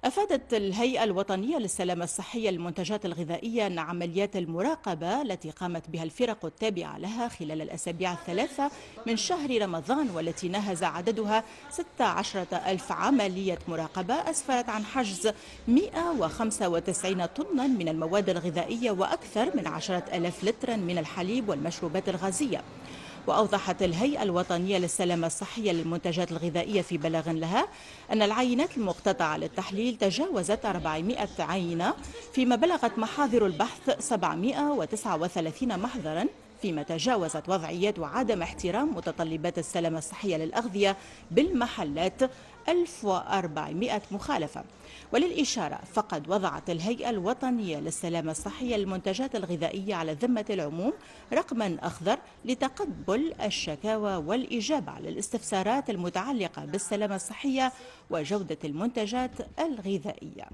أفادت الهيئة الوطنية للسلامة الصحية للمنتجات الغذائية أن عمليات المراقبة التي قامت بها الفرق التابعة لها خلال الأسابيع الثلاثة من شهر رمضان، والتي ناهز عددها 16 ألف عملية مراقبة، أسفرت عن حجز 195 طنا من المواد الغذائية وأكثر من 10,000 لترا من الحليب والمشروبات الغازية. وأوضحت الهيئة الوطنية للسلامة الصحية للمنتجات الغذائية في بلاغ لها أن العينات المقتطعة للتحليل تجاوزت 400 عينة، فيما بلغت محاضر البحث 739 محضرا، فيما تجاوزت وضعيات وعدم احترام متطلبات السلامة الصحية للأغذية بالمحلات 1400 مخالفة. وللإشارة فقد وضعت الهيئة الوطنية للسلامة الصحية للمنتجات الغذائية على ذمة العموم رقما أخضر لتقبل الشكاوى والإجابة على الاستفسارات المتعلقة بالسلامة الصحية وجودة المنتجات الغذائية.